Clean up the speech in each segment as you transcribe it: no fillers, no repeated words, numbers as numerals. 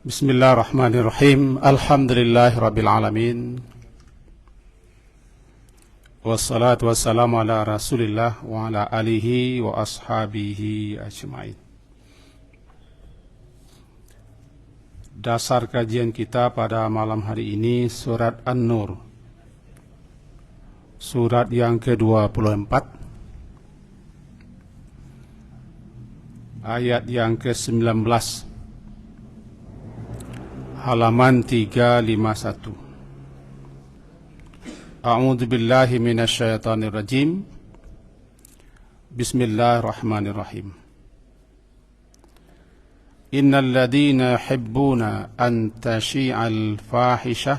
Bismillahirrahmanirrahim. Alhamdulillahirabbil alamin. Wassalatu wassalamu ala Rasulillah wa ala alihi wa ashabihi ajmain. Dasar kajian kita pada malam hari ini surat An-Nur. Surat yang ke-24. Ayat yang ke-19. Halaman 351. A'udzu billahi minasyaitonir rajim. Bismillahirrahmanirrahim. Innal ladzina yuhibbuna an tashi'al fahishah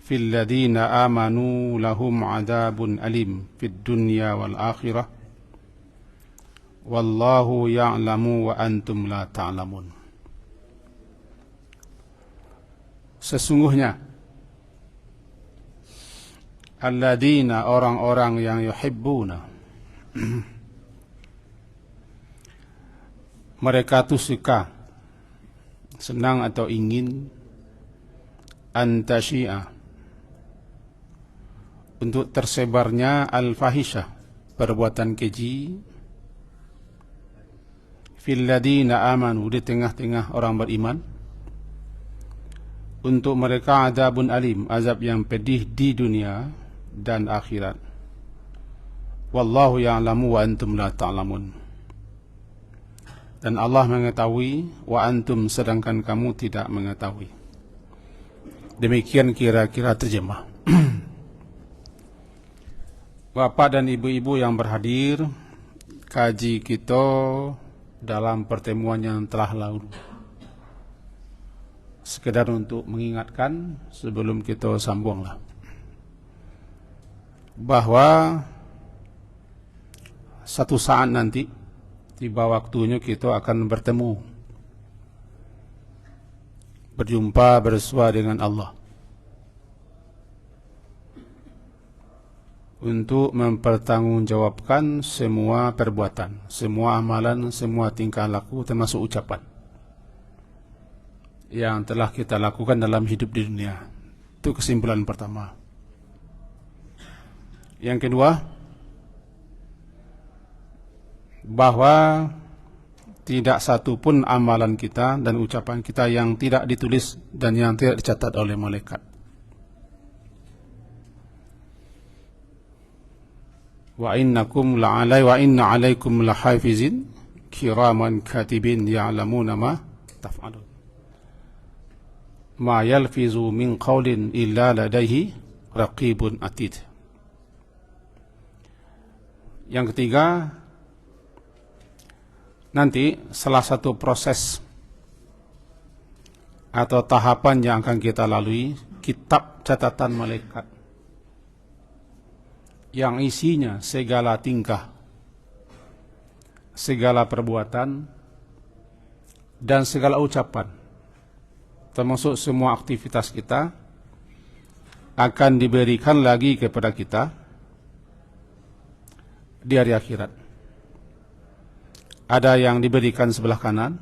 fil ladzina amanu lahum 'adzabun alim fid dunya wal akhirah. Wallahu ya'lamu wa antum la ta'lamun. Sesungguhnya alladzina, orang-orang yang yuhibbuna, mereka tuh suka, senang atau ingin, antasyi'a, untuk tersebarnya al-fahishah, perbuatan keji, fil ladzina amanu, di tengah-tengah orang beriman, untuk mereka adzabun alim, azab yang pedih di dunia dan akhirat. Wallahu ya'lamu wa antum la ta'lamun. Dan Allah mengetahui, wa antum, sedangkan kamu tidak mengetahui. Demikian kira-kira terjemah. Bapak dan ibu-ibu yang berhadir, kaji kita dalam pertemuan yang telah lalu. Sekedar untuk mengingatkan sebelum kita sambunglah, bahwa satu saat nanti tiba waktunya kita akan bertemu, berjumpa, bersua dengan Allah untuk mempertanggungjawabkan semua perbuatan, semua amalan, semua tingkah laku, termasuk ucapan yang telah kita lakukan dalam hidup di dunia. Itu kesimpulan pertama. Yang kedua, bahwa tidak satu pun amalan kita dan ucapan kita yang tidak ditulis dan yang tidak dicatat oleh malaikat. Wa inna 'alaikum lahafizin kiraman katibin ya'lamuna ma taf'alun. Ma yalfizu min qawlin illa ladaihi raqibun atid. Yang ketiga, nanti salah satu proses atau tahapan yang akan kita lalui, kitab catatan malaikat yang isinya segala tingkah, segala perbuatan, dan segala ucapan, termasuk semua aktivitas kita, akan diberikan lagi kepada kita di hari akhirat. Ada yang diberikan sebelah kanan,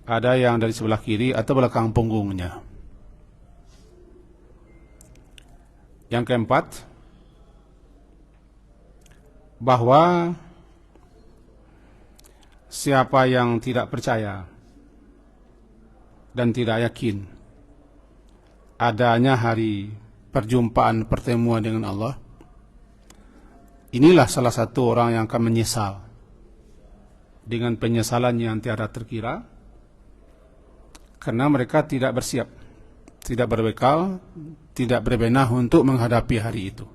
ada yang dari sebelah kiri atau belakang punggungnya. Yang keempat, bahwa siapa yang tidak percaya dan tidak yakin adanya hari perjumpaan, pertemuan dengan Allah, inilah salah satu orang yang akan menyesal dengan penyesalan yang tiada terkira, karena mereka tidak bersiap, tidak berbekal, tidak berbenah untuk menghadapi hari itu.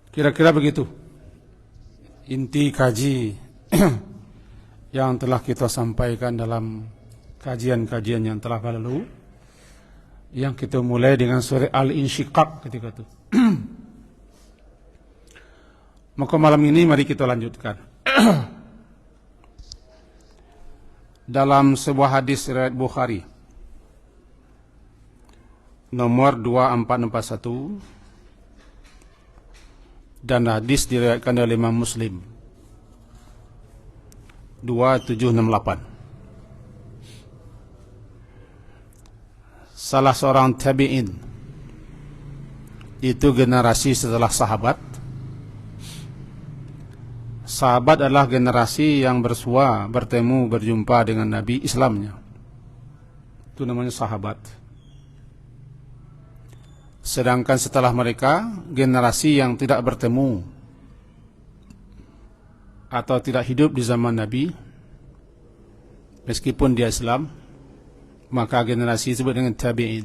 Kira-kira begitu inti kaji yang telah kita sampaikan dalam kajian-kajian yang telah lalu, yang kita mulai dengan surah Al-Insyiqaq ketika itu. Maka malam ini mari kita lanjutkan. Dalam sebuah hadis riwayat Bukhari nomor 2441 dan hadis diriwayatkan oleh Imam Muslim 2768. Salah seorang tabi'in, itu generasi setelah sahabat. Sahabat adalah generasi yang bersua, bertemu, berjumpa dengan Nabi Islamnya. Itu namanya sahabat. Sedangkan setelah mereka, generasi yang tidak bertemu atau tidak hidup di zaman Nabi, meskipun dia Islam, maka generasi disebut dengan tabi'in.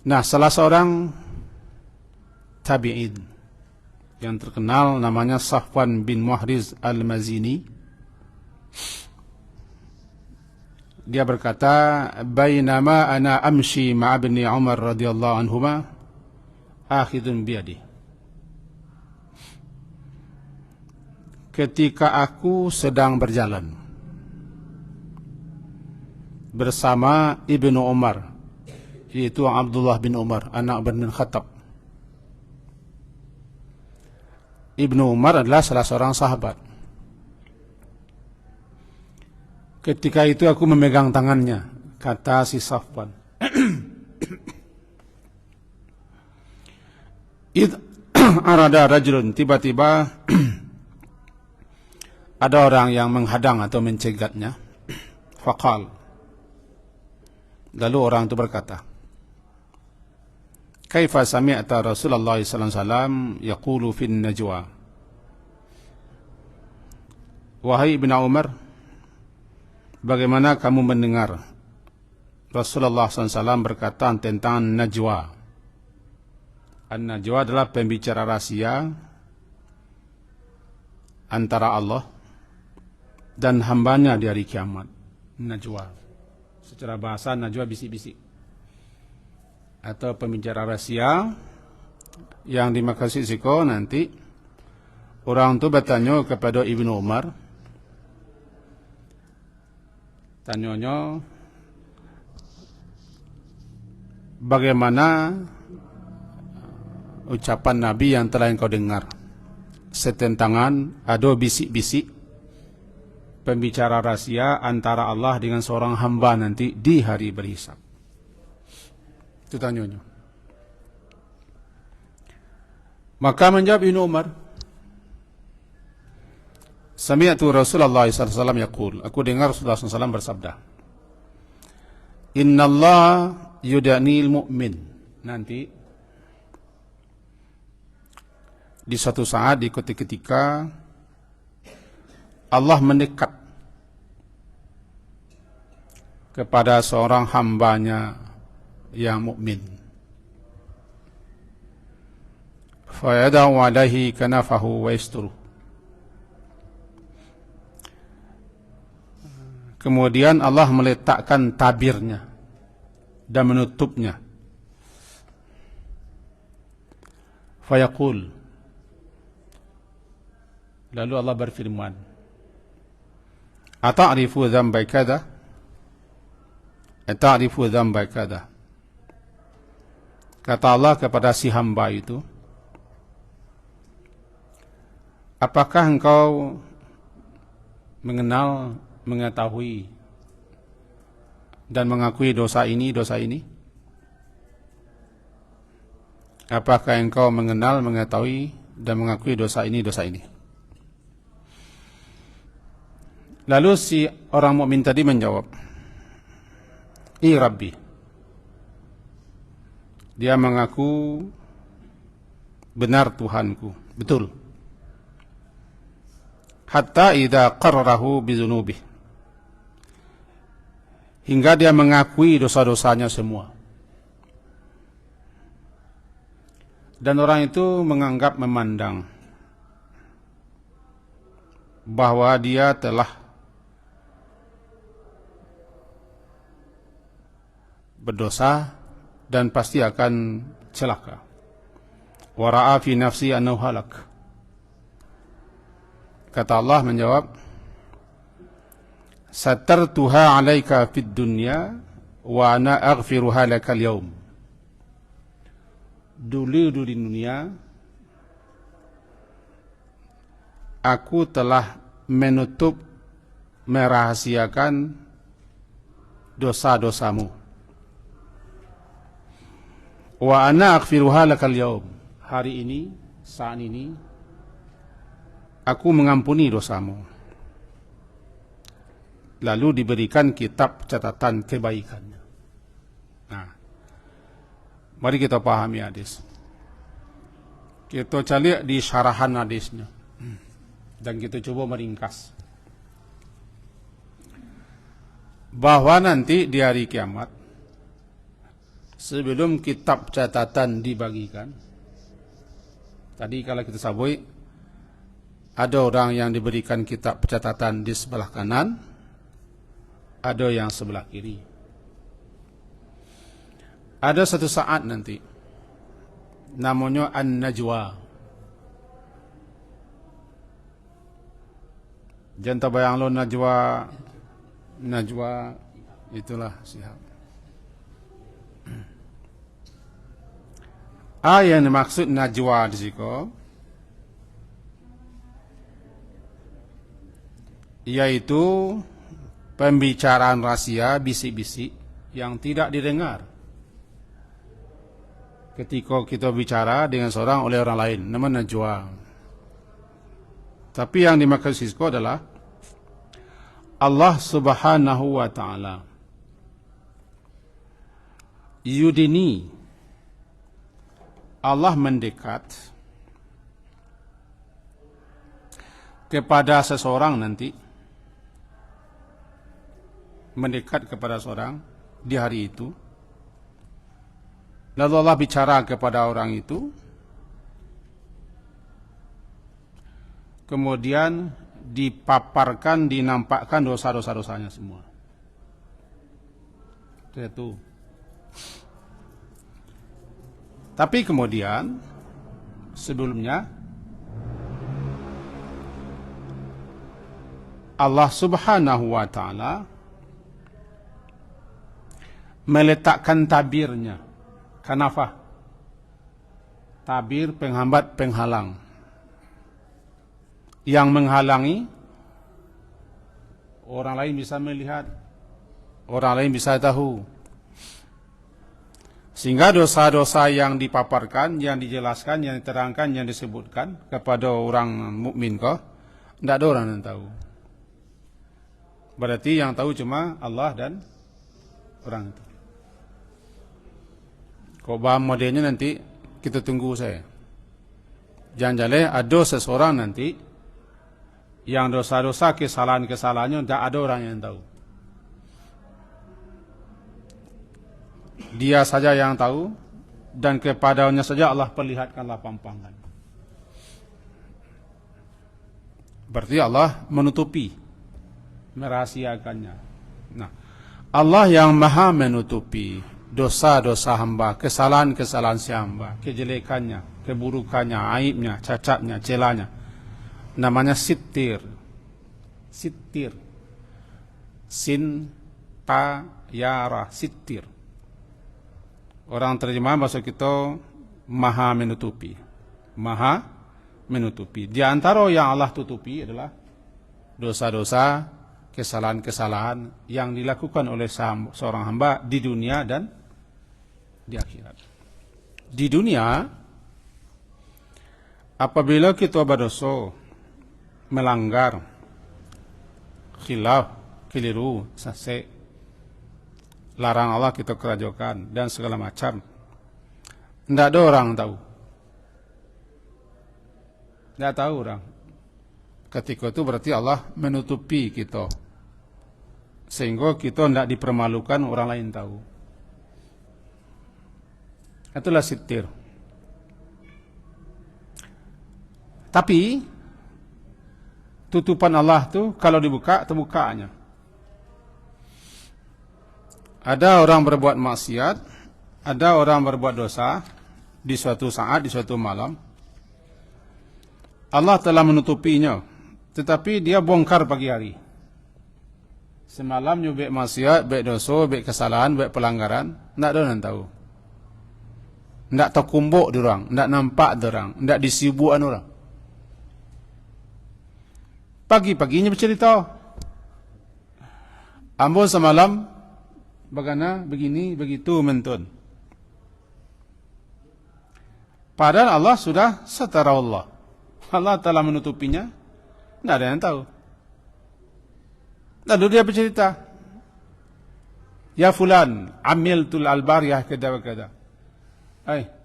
Nah, salah seorang tabi'in yang terkenal namanya Safwan bin Muhriz al-Mazini. Dia berkata, "Bainama ana amshi ma'a ibni Umar radhiyallahu anhuma, akhidun biyadi." Ketika aku sedang berjalan bersama Ibnu Umar, yaitu Abdullah bin Umar, anak bin Khattab. Ibnu Umar adalah salah seorang sahabat. Ketika itu aku memegang tangannya, kata si Safwan. Id arada rajulun, tiba-tiba ada orang yang menghadang atau mencegatnya. Faqal, lalu orang itu berkata, "Kaifa sami'ta Rasulullah sallallahu alaihi wasallam yaqulu fin najwa?" Wahai Ibnu Umar, bagaimana kamu mendengar Rasulullah SAW berkata tentang najwa? An-najwa adalah pembicara rahasia antara Allah dan hambanya di hari kiamat. Najwa, secara bahasa najwa bisik-bisik, atau pembicara rahasia yang dimaksud siko nanti orang itu bertanya kepada Ibnu Umar. Tanyanya, bagaimana ucapan Nabi yang telah engkau dengar setentangan ada bisik-bisik pembicara rahasia antara Allah dengan seorang hamba nanti di hari berhisab. Itu tanyanya. Maka menjawab Ibnu Umar, sami'tu Rasulullah SAW yaqul, aku dengar Rasulullah SAW bersabda, "Innallaha yudanil mu'min." Nanti di suatu saat, di ketika Allah mendekat kepada seorang hambanya yang mukmin. Fa yada'u alaihi kanafahu wa yasturuh. Kemudian Allah meletakkan tabirnya dan menutupnya. Fayaqul, lalu Allah berfirman, "Ata'rifu dzamba kadza? Ata'rifu dzamba kadza?" Kata Allah kepada si hamba itu, apakah engkau mengenal, mengetahui dan mengakui dosa ini, dosa ini? Apakah engkau mengenal, mengetahui dan mengakui dosa ini, dosa ini? Lalu si orang mukmin tadi menjawab, "I Rabbi." Dia mengaku, benar Tuhanku, betul. Hatta idza qarrahu bidzunubih, hingga dia mengakui dosa-dosanya semua. Dan orang itu menganggap, memandang bahwa dia telah berdosa dan pasti akan celaka. Wa ra'a fi nafsi annahu halak. Kata Allah menjawab, "Satartuha 'alaika fid dunya wa ana aghfiruha laka al-yawm." Dulu di dunia aku telah menutup, merahasiakan dosa-dosamu. Wa ana aghfiruha lakal yaum. Hari ini, saat ini, aku mengampuni dosamu. Lalu diberikan kitab catatan kebaikannya. Nah, mari kita pahami hadis. Kita cari di syarahan hadisnya. Dan kita coba meringkas. Bahwa nanti di hari kiamat, sebelum kitab catatan dibagikan, tadi kalau kita sabui, ada orang yang diberikan kitab catatan di sebelah kanan, ada yang sebelah kiri. Ada satu saat nanti, namanya An-Najwa. Jangan terbayang lo Najwa itulah sihat. Yang dimaksud Najwa di situ yaitu pembicaraan rahasia, bisik-bisik yang tidak didengar ketika kita bicara dengan seorang oleh orang lain, namanya najwa. Tapi yang dimaksud situ adalah Allah Subhanahu wa taala yudini, Allah mendekat kepada seseorang nanti, mendekat kepada seorang di hari itu. Lalu Allah bicara kepada orang itu, kemudian dipaparkan, dinampakkan dosa-dosanya semua. Itu. Tapi kemudian sebelumnya Allah Subhanahu wa taala meletakkan tabirnya. Kanafah, tabir penghambat, penghalang, yang menghalangi orang lain bisa melihat, orang lain bisa tahu. Sehingga dosa-dosa yang dipaparkan, yang dijelaskan, yang diterangkan, yang disebutkan kepada orang mukmin kok, tidak ada orang yang tahu. Berarti yang tahu cuma Allah dan orang itu. Kok paham modelnya nanti kita tunggu saya. Jangan-jangan ada seseorang nanti yang dosa-dosa, kesalahan-kesalahannya tidak ada orang yang tahu. Dia saja yang tahu, dan kepadanya saja Allah perlihatkanlah pampangan. Berarti Allah menutupi, merahasiakannya. Nah, Allah yang maha menutupi dosa-dosa hamba, kesalahan-kesalahan si hamba, kejelekannya, keburukannya, aibnya, cacatnya, celanya. Namanya sitir. Sitir. Sin, ta, yara, sitir. Orang terjemah bahasa kita maha menutupi. Maha menutupi. Di antara yang Allah tutupi adalah dosa-dosa, kesalahan-kesalahan yang dilakukan oleh seorang hamba di dunia dan di akhirat. Di dunia, apabila kita berdosa, melanggar, khilaf, keliru, sase, larang Allah kita kerajokan dan segala macam, tidak ada orang tahu. Tidak tahu orang. Ketika itu berarti Allah menutupi kita, sehingga kita tidak dipermalukan orang lain tahu. Itulah sitir. Tapi tutupan Allah tu kalau dibuka, terbukanya. Ada orang berbuat maksiat, ada orang berbuat dosa di suatu saat, di suatu malam. Allah telah menutupinya, tetapi dia bongkar pagi hari. Semalam baik maksiat, baik dosa, baik kesalahan, baik pelanggaran, tidak ada yang tahu. Tidak terkumpuk orang, tidak nampak orang, tidak disibukkan orang. Pagi-paginya bercerita. Ambo semalam bagaimana begini begitu mentun. Padahal Allah sudah satara Allah. Allah telah menutupinya. Tidak ada yang tahu. Lalu dia bercerita. Ya fulan, amiltul albariyah kada-kada.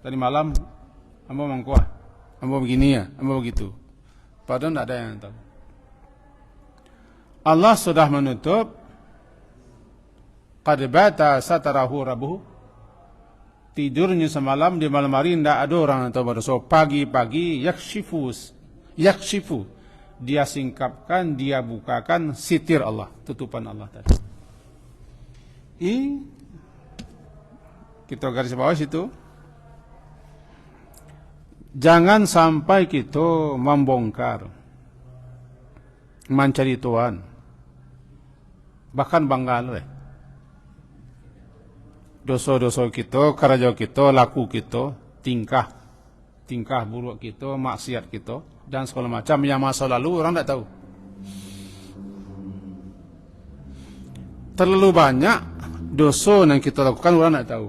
Tadi malam ambo mangkuah. Ambo begini ya, ambo begitu. Padahal tidak ada yang tahu. Allah sudah menutup. Qad bata satarahu rabbuhu. Tidurnya semalam di malam hari tidak ada orang yang tahu. So pagi-pagi yakshifu. Dia singkapkan, dia bukakan sitir Allah, tutupan Allah tadi. Kita garis bawah situ. Jangan sampai kita membongkar, mencari Tuhan, bahkan bangga dosa-dosa kita, kerja kita, laku kita, tingkah buruk kita, maksiat kita, dan segala macam yang masa lalu orang tidak tahu. Terlalu banyak dosa yang kita lakukan orang tidak tahu.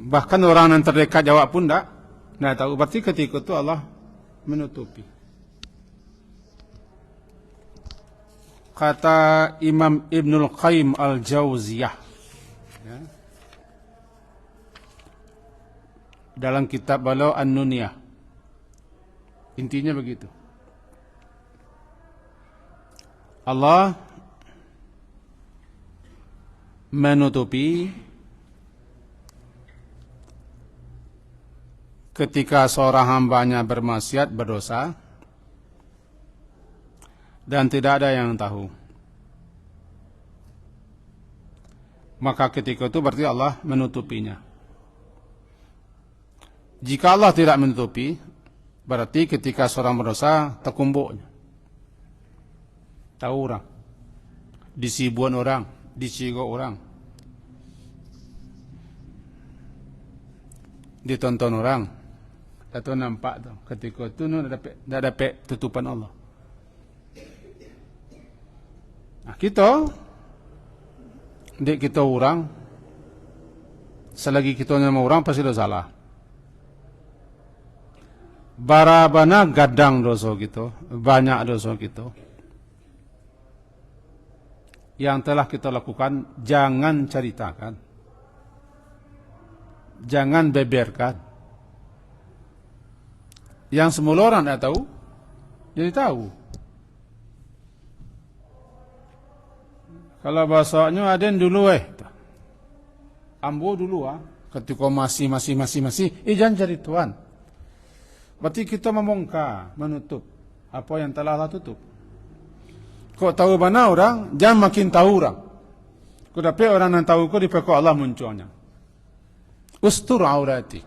Bahkan orang yang terdekat jawab pun tidak tahu. Berarti ketika itu Allah menutupi. Kata Imam Ibnul Qayyim Al-Jauziyah, ya, dalam kitab beliau An-Nuniyah, intinya begitu. Allah menutupi ketika seorang hambanya bermaksiat, berdosa, dan tidak ada yang tahu. Maka ketika itu berarti Allah menutupinya. Jika Allah tidak menutupi, berarti ketika seorang berdosa, terkumpuknya. Tahu orang, disibuan orang, dicigok orang, ditonton orang, atau nampak tu. Ketika itu tidak dapat tutupan Allah. Nah, kita orang, selagi kita nama orang pasti dah salah. Barabana gadang dosa kita, banyak dosa kita. Yang telah kita lakukan, jangan ceritakan, jangan beberkan. Yang semula orang tidak tahu, jadi tahu. Kalau bahasanya ada yang dulu ambo dulu ketika masih, jangan cari Tuhan. Berarti kita membongkar, menutup apa yang telah Allah tutup. Kau tahu mana orang, jangan makin tahu orang. Kau dapat orang yang tahu kau di pekok Allah munculnya. Ustur aurati.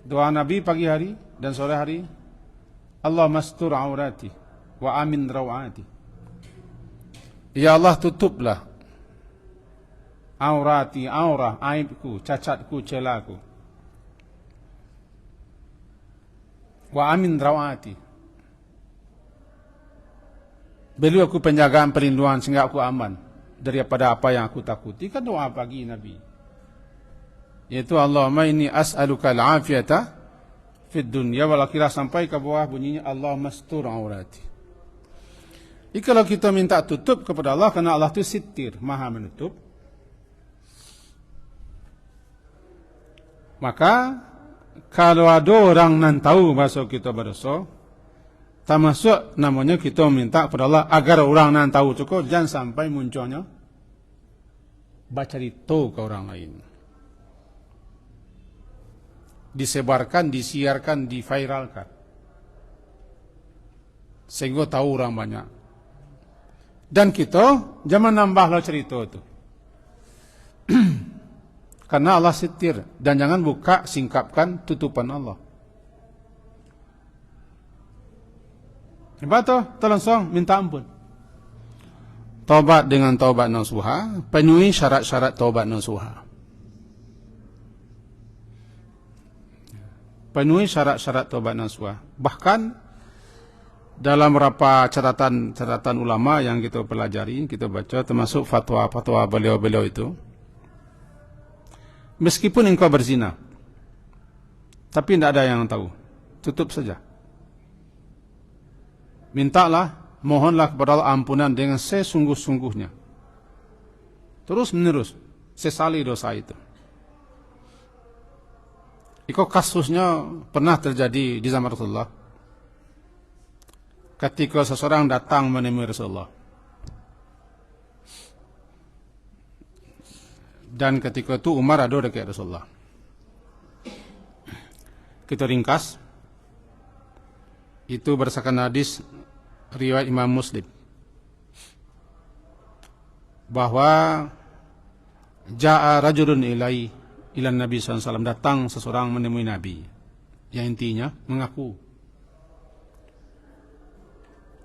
Doa Nabi pagi hari dan sore hari, Allah mastur aurati wa amin rawati. Ya Allah, tutuplah aurati, aurah, aibku, cacatku, celaku. Wa amin rawati. Beri aku penjagaan, perlindungan sehingga aku aman daripada apa yang aku takuti. Kan doa pagi Nabi, yaitu Allahumma inni as'aluka al-afiyata fid dunya wal akhirah, sampai ke bawah bunyinya Allah mastur aurati. Jadi kalau kita minta tutup kepada Allah, karena Allah itu sitir, maha menutup, maka kalau ada orang yang tahu bahasa kita berdosa, termasuk namanya kita minta kepada Allah agar orang yang tahu cukup, jangan sampai munculnya baca itu ke orang lain, disebarkan, disiarkan, diviralkan, sehingga tahu orang banyak. Dan kita jangan nambahlah cerita itu. Karena Allah sitir, dan jangan buka, singkapkan tutupan Allah. Sebab tu, tolong minta ampun. Taubat dengan taubat nasuha, penuhi syarat-syarat taubat nasuha. penuhi syarat-syarat taubat nasuha. Bahkan dalam beberapa catatan ulama yang kita pelajari, kita baca, termasuk fatwa-fatwa beliau-beliau itu, meskipun engkau berzina, tapi tidak ada yang tahu, tutup saja. Mintalah, mohonlah kepada Allah ampunan dengan sesungguh-sungguhnya. Terus menerus, sesali dosa itu. Itu kasusnya pernah terjadi di zaman Rasulullah. Ketika seseorang datang menemui Rasulullah. Dan ketika itu Umar ada dekat Rasulullah. Kita ringkas. Itu berdasarkan hadis riwayat Imam Muslim. Bahwa ja'a rajulun ila Nabi SAW, datang seseorang menemui Nabi, yang intinya mengaku,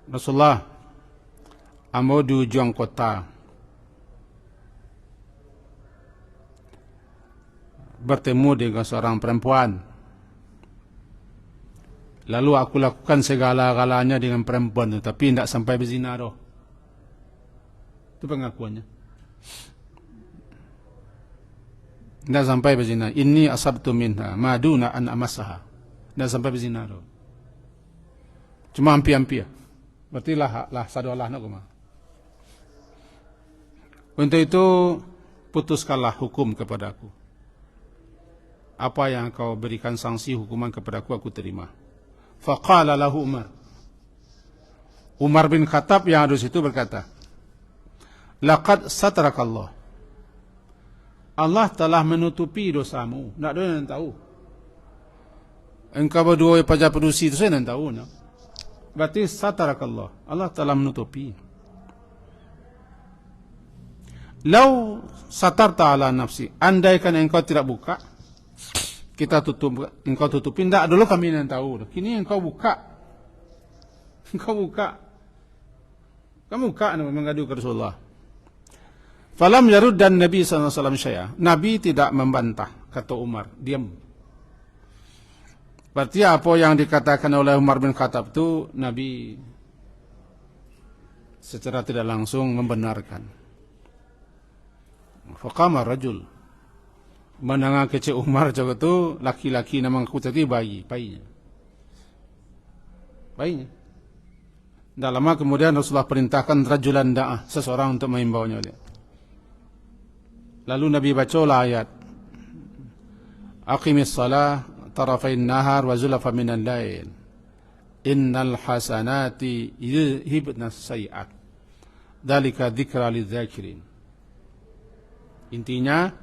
Rasulullah, amo di ujung kota bertemu dengan seorang perempuan, lalu aku lakukan segala-galanya dengan perempuan itu, tapi tidak sampai berzina doh. Itu pengakuannya. Tidak sampai berzina. Inni asabtu minha maduna an amasaha. Tidak sampai berzina doh. Cuma hampir-hampir. Berarti lah sadu Allah nak kuma. Untuk itu putuskanlah hukum kepadaku. Apa yang kau berikan sanksi hukuman kepadaku, aku terima. Faqala lahu Umar. Umar bin Khattab yang ada situ berkata, laqad satarakallah. Allah telah menutupi dosamu. Tak ada yang tahu. Engkau berdua pajak perusi itu saya tidak tahu. No? Berarti satarakallah. Allah telah menutupi. Lau satarta ala nafsi. Andaikan engkau tidak buka, kita tutup, engkau tutupi. Tidak, dulu kami yang tahu. Kini engkau buka. Engkau buka. Kamu buka mengadu ke Rasulullah. Falam yarud dan Nabi SAW syai'ah. Nabi tidak membantah, kata Umar, diam. Berarti apa yang dikatakan oleh Umar bin Khattab itu Nabi secara tidak langsung membenarkan. Faqama rajul. Menangah kecil Umar juga itu laki-laki nama aku tadi bayinya. Dah lama kemudian Rasulullah perintahkan rajulan da'ah, seseorang untuk mengimbaunya dia. Lalu Nabi bacalah ayat, Aqimis salah tarafain nahar wa zulafa minal lail. Innal hasanati yudhibna sayi'at. Dzalika dzikra lidzakirin. Intinya,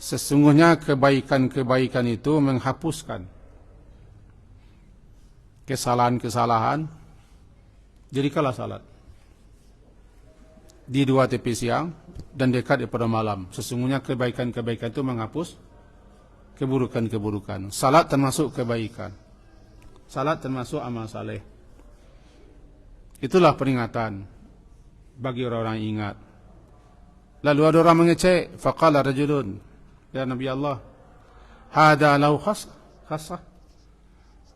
sesungguhnya kebaikan-kebaikan itu menghapuskan kesalahan-kesalahan. Jadi kalah salat di dua tepi siang dan dekat pada malam. Sesungguhnya kebaikan-kebaikan itu menghapus keburukan-keburukan. Salat termasuk kebaikan. Salat termasuk amal saleh. Itulah peringatan bagi orang-orang ingat. Lalu ada orang mengecek, faqala rajulun, ya Nabi Allah, hada lahu khasah.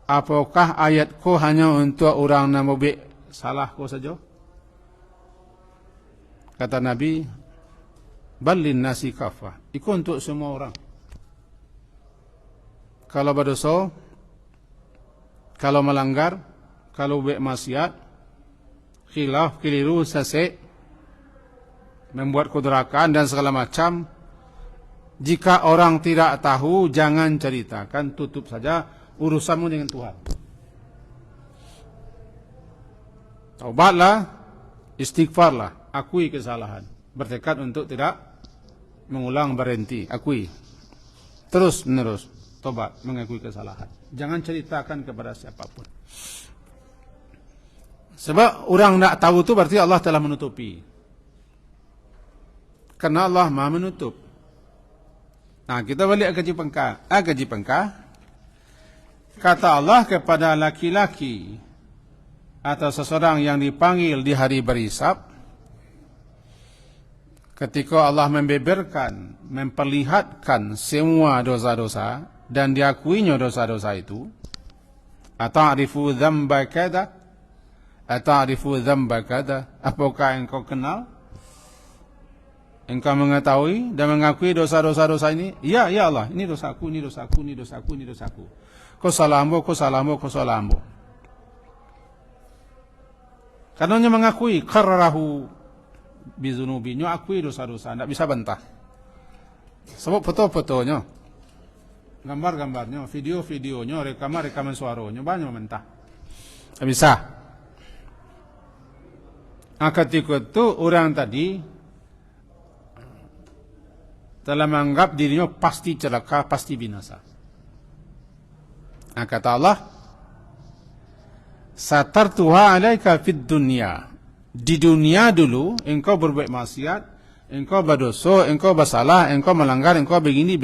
Apakah ayatku hanya untuk orang yang membuat salahku saja? Kata Nabi, balin nasi kafah. Itu untuk semua orang. Kalau berdosa, kalau melanggar, kalau buat maksiat, khilaf, keliru, sesek, membuat kudurakan dan segala macam, jika orang tidak tahu, jangan ceritakan, tutup saja urusanmu dengan Tuhan. Taubatlah, istighfarlah. Akui kesalahan, bertekad untuk tidak mengulang, berhenti, akui, terus menerus tobat, mengakui kesalahan. Jangan ceritakan kepada siapapun. Sebab orang tidak tahu itu berarti Allah telah menutupi. Karena Allah Maha menutup. Nah, kita balik ke Haji Pengkah. Kata Allah kepada laki-laki atau seseorang yang dipanggil di hari berisab, ketika Allah membeberkan, memperlihatkan semua dosa-dosa dan diakuinya dosa-dosa itu, ata'rifu dzamba kada, ata'rifu dzamba kada, apakah engkau kenal, engkau mengetahui dan mengakui dosa-dosa ini? Ya, ya Allah, ini dosaku, ini dosaku, ini dosaku, ini dosaku. Kau salahmu, kau salahmu, kau salahmu. Karenanya mengakui, qarrahu bizunubinya, akui dosa-dosa, tidak bisa bantah. Sebab foto-fotonya, gambar-gambarnya, video-videonya, rekaman suaranya, banyak mentah. Tak bisa. Ketika itu orang tadi telah menganggap dirinya pasti celaka, pasti binasa. Kata Allah, satartuha alaika fid dunya. Di dunia dulu, engkau berbuat maksiat, engkau berdosa, engkau bersalah, engkau melanggar, engkau begini,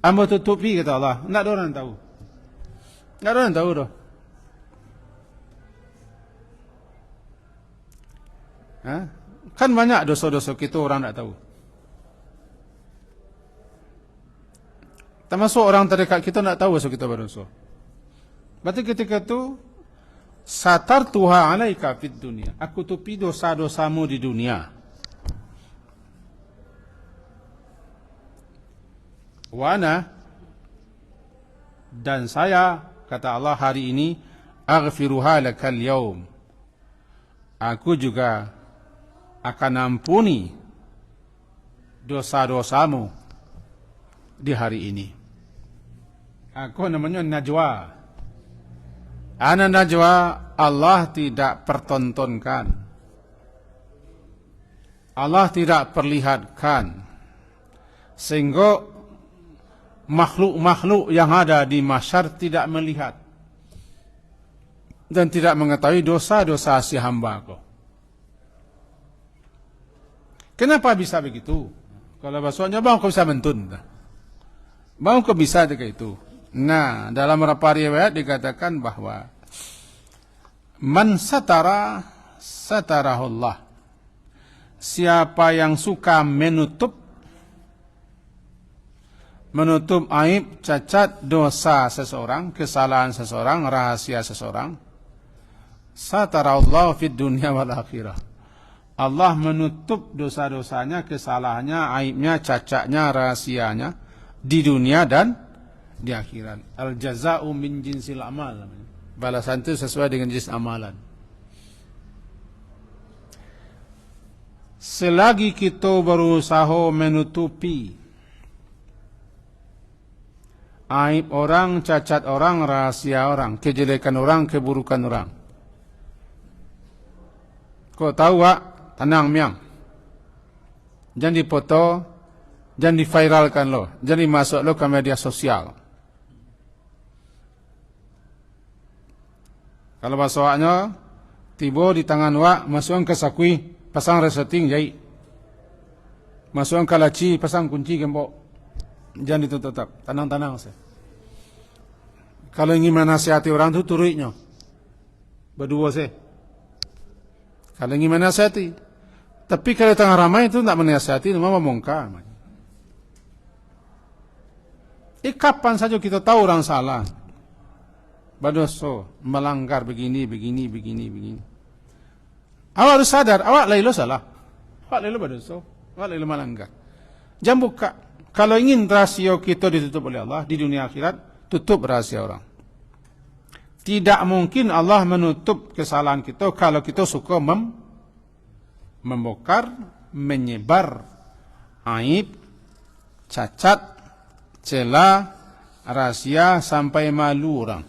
Amba tutupi, kata Allah. Tidak ada orang tahu. Tidak ada orang tahu dah. Kan banyak dosa-dosa kita orang tidak tahu. Termasuk orang terdekat kita tidak tahu dosa kita berdosa. Berarti ketika itu, satartuha alaika fid dunia. Aku tutupi dosa-dosamu di dunia. Wana, dan saya, kata Allah, hari ini aghfiruha lakal yaum. Aku juga akan ampuni dosa-dosamu di hari ini. Aku namanya najwa. Ana najwa, Allah tidak pertontonkan. Allah tidak perlihatkan. Sehingga makhluk-makhluk yang ada di mahsyar tidak melihat dan tidak mengetahui dosa-dosa si hamba-Ku. Kenapa bisa begitu? Kalau bahasanya bang kau bisa mentun, bang kau bisa dekat itu. Nah, dalam beberapa riwayat dikatakan bahwa man satara satarahullah. Siapa yang suka menutup aib, cacat, dosa seseorang, kesalahan seseorang, rahasia seseorang, satarallahu fid dunya wal akhirah. Allah menutup dosa-dosanya, kesalahannya, aibnya, cacatnya, rahasianya di dunia dan di akhirat. Al jaza'u min jinsil amal. Balasan itu sesuai dengan jenis amalan. Selagi kita berusaha menutupi aib orang, cacat orang, rahasia orang, kejelekan orang, keburukan orang, kau tahu tak? Tenang miang. Jangan dipoto, jangan diviralkan lo, jangan dimasuk lo ke media sosial. Kalau bahasanya tiba di tangan wak, masukkan ke sakui, pasang resetting jahit. Masukkan ke laci, pasang kunci gembok. Jangan ditutup, tenang-tenang saya. Kalau ingin menasihati orang itu turutnya, berdua saya. Kalau ingin menasihati, tapi kalau tengah ramai itu tidak menasihati, itu memang membongkar. Kapan saja kita tahu orang salah, berdosa, melanggar begini. Awak harus sadar, awak lalu salah, awak lalu berdosa, awak lalu melanggar. Jangan buka. Kalau ingin rahasia kita ditutup oleh Allah di dunia akhirat, tutup rahasia orang. Tidak mungkin Allah menutup kesalahan kita kalau kita suka membongkar, menyebar aib, cacat, celah, rahasia sampai malu orang.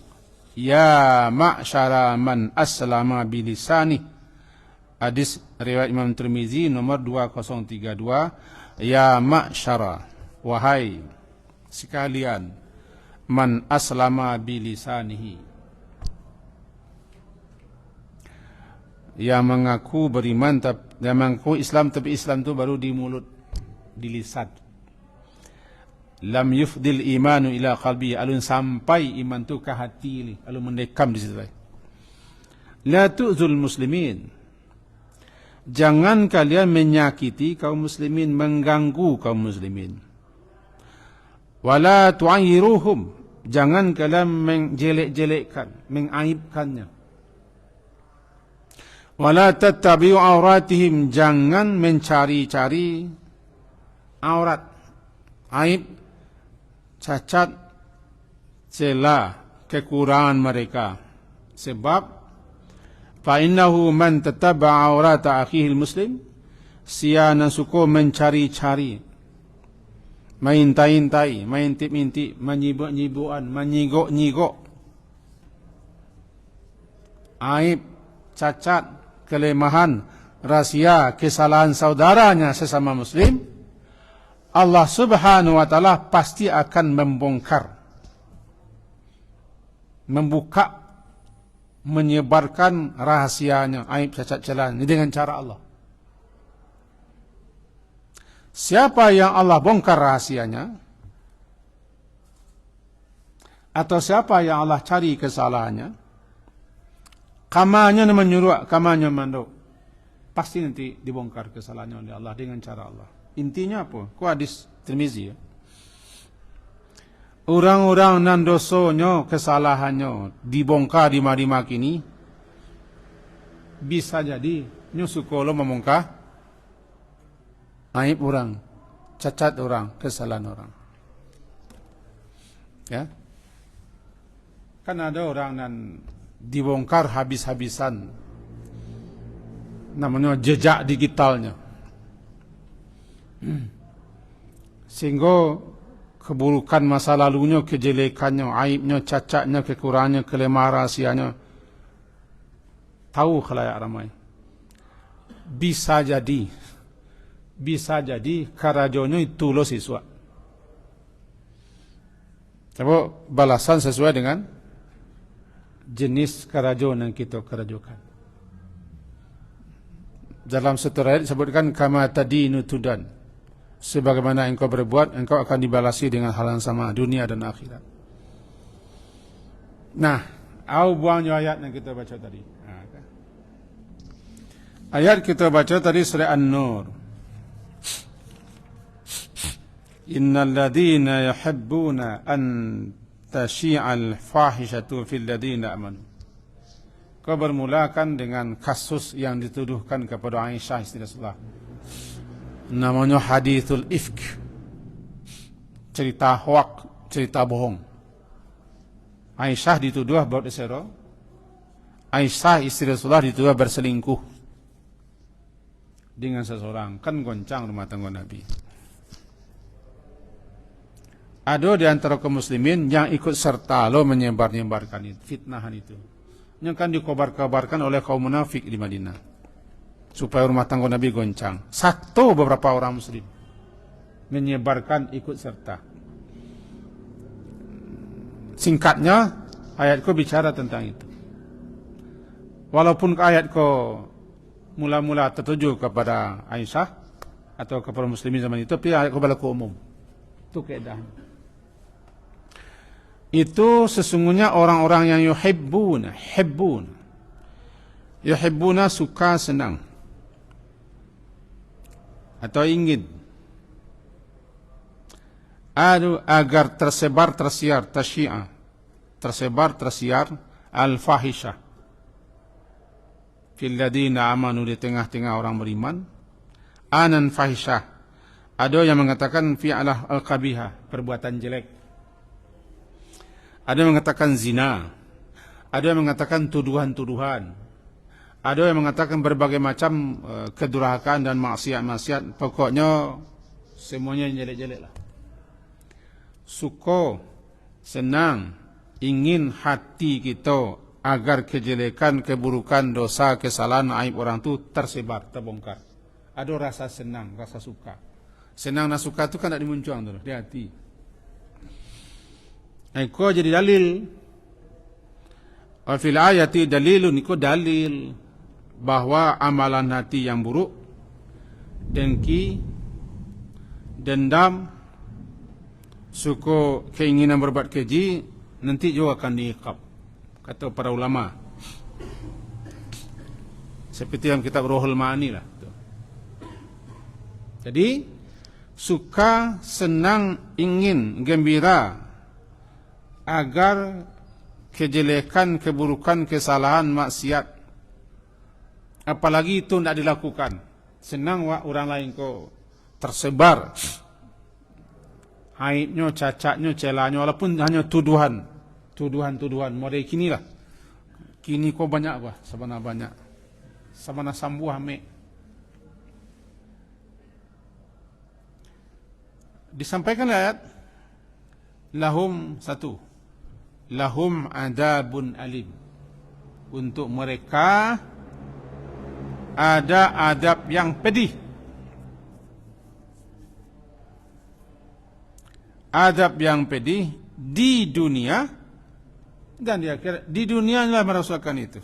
Ya ma'syara man aslama bilisani. Hadis riwayat Imam Tirmizi nomor 2032. Ya ma'syara, wahai sekalian, man aslama bilisanihi, yang mengaku beriman, yang mengaku Islam, tapi Islam itu baru di mulut, di lisan. Lam yufdil imanu ila qalbi, alun sampai iman itu ke hati, alun mendekam di situ. La tu'zul muslimin, jangan kalian menyakiti kaum muslimin, mengganggu kaum muslimin. Wala tu'ayyiruhum, jangan kalian menjelek-jelekkan, mengaibkannya. Wala tattabi'u auratihim, jangan mencari-cari aurat, aib, cacat, celah, kekurangan mereka. Sebab fa innahu man tattaba'a aurata akhihi muslim, siana suko mencari-cari, mengintai-intai, mengintip-intip, menyibuk-nyibukan, menyigok-nyigok aib, cacat, kelemahan, rahsia, kesalahan saudaranya sesama muslim, Allah Subhanahu wa taala pasti akan membongkar, membuka, menyebarkan rahasianya, aib, cacat, celah dengan cara Allah. Siapa yang Allah bongkar rahasianya, atau siapa yang Allah cari kesalahannya, kamanya menyuruh, kamanya mandok, pasti nanti dibongkar kesalahannya oleh Allah dengan cara Allah. Intinya apa? Ku hadis Tirmizi ya. Orang-orang nan dosonya, kesalahannya dibongkar di mari-mari kini, bisa jadi nyusukolo membongkar aib orang, cacat orang, kesalahan orang. Ya. Kan ada orang yang dibongkar habis-habisan, namanya jejak digitalnya. Sehingga keburukan masa lalunya, kejelekannya, aibnya, cacatnya, kekurangannya, kelemahan rahasianya tahu khalayak ramai. Bisa jadi karajonya itu lo siswa. Tapi balasan sesuai dengan jenis karajo yang kita karajokan. Dalam satu ayat disebutkan kama tadinu tudan. Sebagaimana engkau berbuat, engkau akan dibalasi dengan hal yang sama dunia dan akhirat. Nah, buangnya ayat yang kita baca tadi. Ayat kita baca tadi surah An-Nur. Innal ladhina yuhibbuna an tashi'al fahishatu fil ladhina amanu. Kau bermulakan dengan kasus yang dituduhkan kepada Aisyah istri Rasulullah. Namanya hadithul ifk. Cerita hoak, cerita bohong. Aisyah dituduh buat isra. Aisyah istri Rasulullah dituduh berselingkuh dengan seseorang, kan goncang rumah tangga Nabi. Ada di antara kaum muslimin yang ikut serta lo menyebar-nyebarkan itu, fitnahan itu. Yang kan dikobar-kabarkan oleh kaum munafik di Madinah. Supaya rumah tangga Nabi goncang. Satu beberapa orang muslim menyebarkan ikut serta. Singkatnya, ayatku bicara tentang itu. Walaupun ayatku mula-mula tertuju kepada Aisyah atau kepada muslimin zaman itu, tapi ayatku berlaku umum. Itu keadaan. Itu sesungguhnya orang-orang yang yuhibbuna suka, senang atau ingin agar tersebar tersiar al-fahisyah fil ladina amanu, di tengah-tengah orang beriman, anan fahisyah. Ada yang mengatakan fi'alah al-qabihah, perbuatan jelek. Ada yang mengatakan zina, ada yang mengatakan tuduhan-tuduhan, ada yang mengatakan berbagai macam kedurhakaan dan maksiat-maksiat. Pokoknya semuanya jelek-jelek lah. Suka, senang, ingin hati kita agar kejelekan, keburukan, dosa, kesalahan, aib orang itu tersebar, terbongkar. Ada rasa senang, rasa suka. Senang dan suka itu kan tak dimuncuang dulu di hati. Iko jadi dalil. Wa fil ayati dalilun, iko dalil bahwa amalan hati yang buruk, dengki, dendam, suka keinginan berbuat keji, nanti juga akan diiqab, kata para ulama. Seperti yang kitab Ruhul Ma'ani lah. Jadi suka, senang, ingin, gembira agar kejelekan, keburukan, kesalahan, maksiat, apalagi itu tidak dilakukan. Senang orang lain kok tersebar aibnya, cacatnya, celanya, walaupun hanya tuduhan. Model kini lah. Kini kok banyak apa? Sabana banyak. Sabana sambuh ame. Disampaikan ayat, lahum satu, lahum adabun alim. Untuk mereka ada adab yang pedih. Adab yang pedih di dunia dan di akhirat. Di dunia adalah merasakan itu.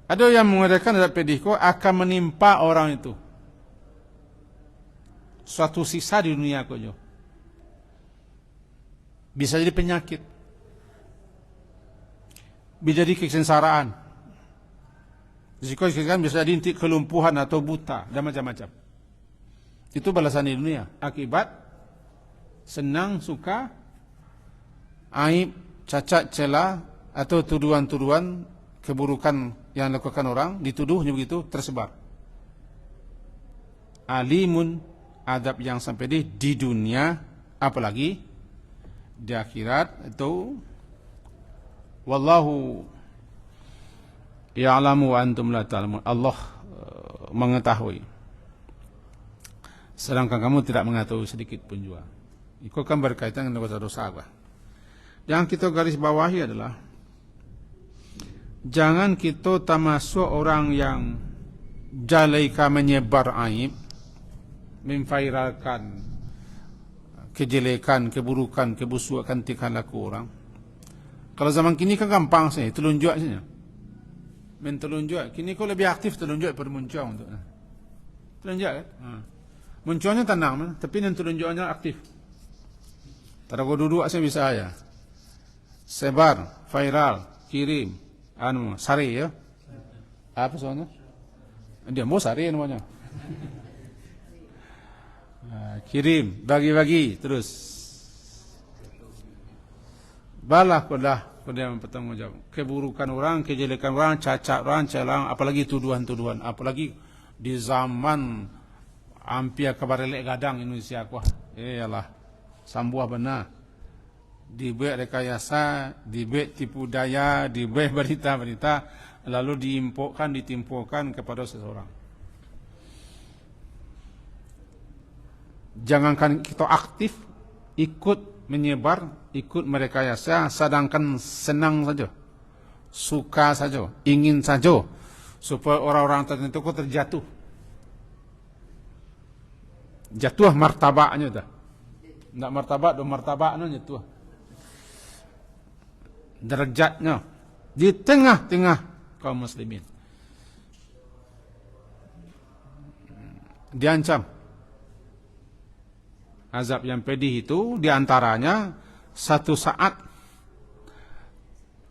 Ada yang mengatakan adab pedih kok akan menimpa orang itu suatu sisa di dunia kok. Bisa jadi penyakit, bisa jadi kesengsaraan, bisa jadi kelumpuhan atau buta dan macam-macam. Itu balasan di dunia akibat senang, suka, aib, cacat, cela atau tuduhan-tuduhan keburukan yang dilakukan orang, dituduhnya begitu tersebar. Alimun, adab yang sampai di dunia, apalagi di akhirat. Itu wallahu ya'lamu wa antum la ta'lamun. Allah mengetahui, sedangkan kamu tidak mengetahui sedikit pun juga. Itu kan berkaitan dengan dosa-dosa. Yang kita garis bawahi adalah jangan kita termasuk orang yang jalaika menyebar aib, memviralkan kejelekan, keburukan, kebusukan tingkah laku orang. Kalau zaman kini kan gampang saja, telunjuk saja. Telunjuk. Kini kau lebih aktif telunjuk daripada muncul untuk. Telunjuk kan? Munculnya tenang, tapi yang telunjuknya aktif. Tak kau duduk saja bisa aja. Sebar, viral, kirim, sari ya. Apa soalnya? Dia mau sari namanya. Kirim, bagi-bagi terus. Balah kodah yang bertanggungjawab. Keburukan orang, kejelekan orang, cacat orang, celang, apalagi tuduhan-tuduhan, apalagi di zaman hampir kabarelek gadang Indonesia kuah. Yalah, sambuah benar. Dibuat rekayasa, dibuat tipu daya, dibuat berita-berita, lalu ditimpukan kepada seseorang. Jangankan kita aktif, ikut menyebar, ikut merekayasa, sedangkan senang saja, suka saja, ingin saja, supaya orang-orang tertentu kok terjatuh. Jatuh martabaknya dah. Tidak martabak, dua martabaknya jatuh. Derajatnya di tengah-tengah kaum muslimin. Diancam. Azab yang pedih itu diantaranya satu saat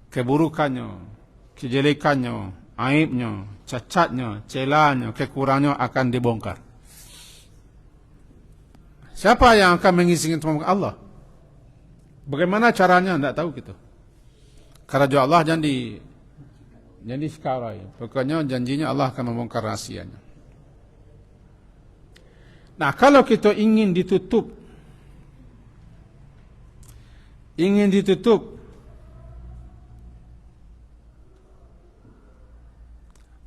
keburukannya, kejelekannya, aibnya, cacatnya, celanya, kekurangannya akan dibongkar. Siapa yang akan mengizinkan itu? Allah. Bagaimana caranya? Tidak tahu kita. Karena Allah janji sekarang. Pokoknya janjinya Allah akan membongkar rahasianya. Nah, kalau kita ingin ditutup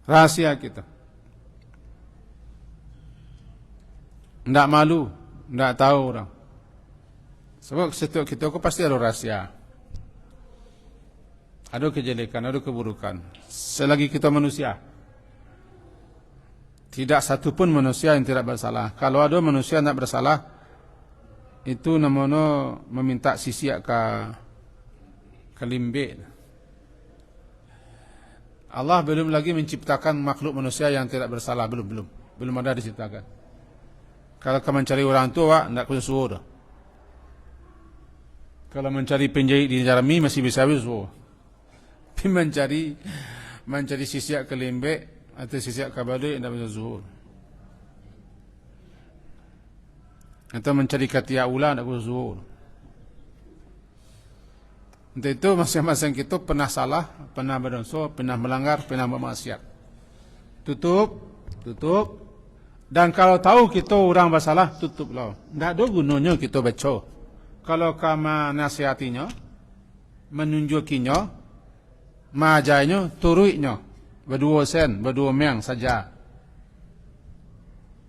rahasia kita, tidak malu, tidak tahu orang. Sebab setiap kita pasti ada rahasia, ada kejelekan, ada keburukan. Selagi kita manusia, tidak satu pun manusia yang tidak bersalah. Kalau ada manusia yang tidak bersalah, itu namanya meminta sisiak ke limbe. Allah belum lagi menciptakan makhluk manusia yang tidak bersalah, belum ada diciptakan. Kalau kau mencari orang tua, tidak kau suruh. Kalau mencari penjahit di Jarmi masih bisa suruh. Tapi mencari sisiak ke limbe, atau sisiap ke balik tidak baca zuhur. Atau mencari ketiak ulang tidak baca zuhur. Untuk itu masing-masing kita pernah salah, pernah berdosa, pernah melanggar, pernah bermaksiat. Tutup. Dan kalau tahu kita orang bersalah, tutuplah. Tidak ada gunanya kita baca. Kalau kamu nasihatinya, menunjukinya, majainya, turuinya, berdua sen, berdua meng saja.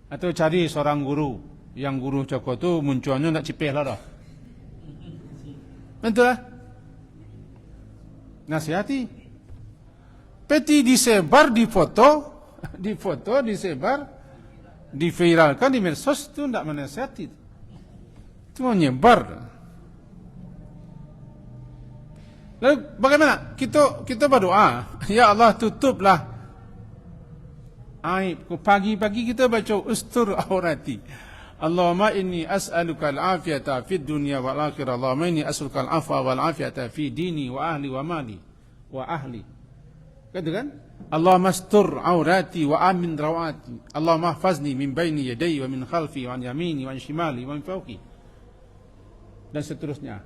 Atau cari seorang guru, yang guru cakap tu munculnya nak cipih lah dah. Betul lah. Nasihati. Peti disebar di foto, disebar, diviralkan di medsos tu tidak menasihati. Itu menyebar. Lalu bagaimana? Kita berdoa, ya Allah tutuplah aib. Pagi-pagi kita baca ustur aurati. Allahumma inni as'aluka al-afiyata fid dunya wal akhirah. Allahumma inni as'aluka al-afwa wal afiyata fi dini wa ahli wa mali wa ahli. Kata kan? Allahumma astur aurati wa amin rawati. Allahumma hfazni min baini yadayya wa min khalfi wa an yamini wa an shimali wa min fawqi. Dan seterusnya.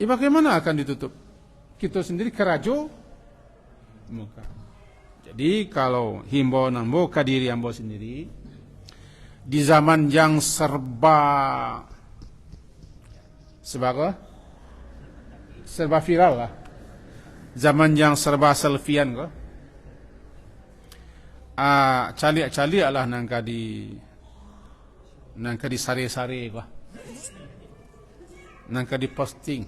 Bagaimana akan ditutup? Kita sendiri kerajo muka. Jadi kalau himbau nambo kadiri ambo sendiri di zaman yang serba viral lah, zaman yang serba selfian ko, cali lah nangka di sare ko, nangka di posting,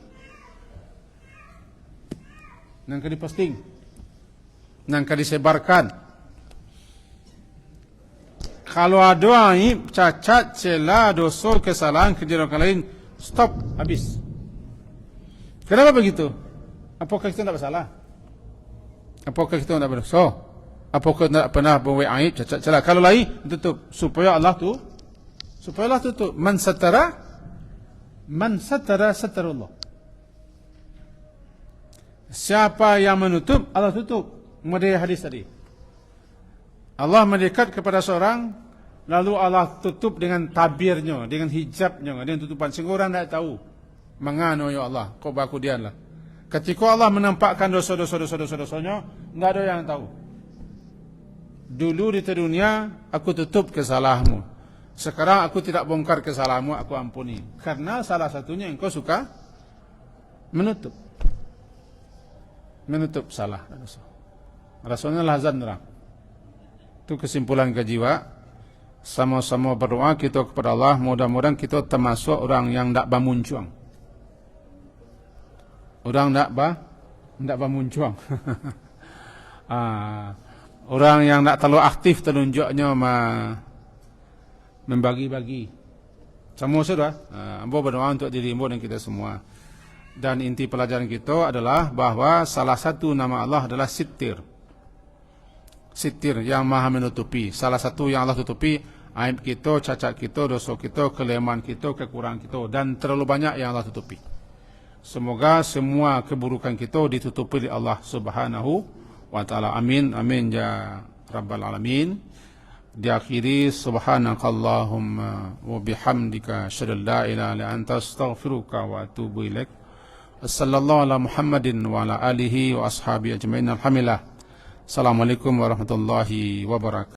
nangka disebarkan. Kalau ada aib, cacat, celah, dosa, kesalahan, kejadian orang lain, stop, habis. Kenapa begitu? Apakah kita tidak bersalah? Apakah kita tidak berdosa? Apakah tidak pernah membuat aib, cacat, celah? Kalau lain, tutup. Supaya Allah tutup. Man satara, satarullah. Siapa yang menutup, Allah tutup. Model hadis tadi. Allah mendekat kepada seorang, lalu Allah tutup dengan tabirnya, dengan hijabnya, dengan tutupan sehingga orang tidak tahu. Mengano ya Allah, kau baku dian lah. Ketika Allah menampakkan dosa-dosanya, tidak ada yang tahu. Dulu di dunia aku tutup kesalahanmu. Sekarang aku tidak bongkar kesalahanmu, aku ampuni. Karena salah satunya engkau suka menutup salah dan dosa. Rasulnya lahzan nerang. Itu kesimpulan kejiwa. Sama-sama berdoa kita kepada Allah, mudah-mudahan kita termasuk orang yang tidak bermuncuang. Orang tidak bermuncuang. Orang yang tidak terlalu aktif telunjuknya membagi-bagi. Semua sudah. Ambo berdoa untuk diri ambo dan kita semua. Dan inti pelajaran kita adalah bahawa salah satu nama Allah adalah Sittir. Sittir yang maha menutupi. Salah satu yang Allah tutupi aib kita, cacat kita, dosa kita, kelemahan kita, kekurangan kita, dan terlalu banyak yang Allah tutupi. Semoga semua keburukan kita ditutupi oleh Allah Subhanahu wa taala. Amin amin ya rabbal alamin. Diakhiri subhanakallahumma wa bihamdika asyhadu an la ilaha illa anta astaghfiruka wa atubu ilaik. Wassallallahu ala Muhammadin wa ala alihi wa ashabihi ajmain. Alhamdulillah. Assalamualaikum warahmatullahi wabarakatuh.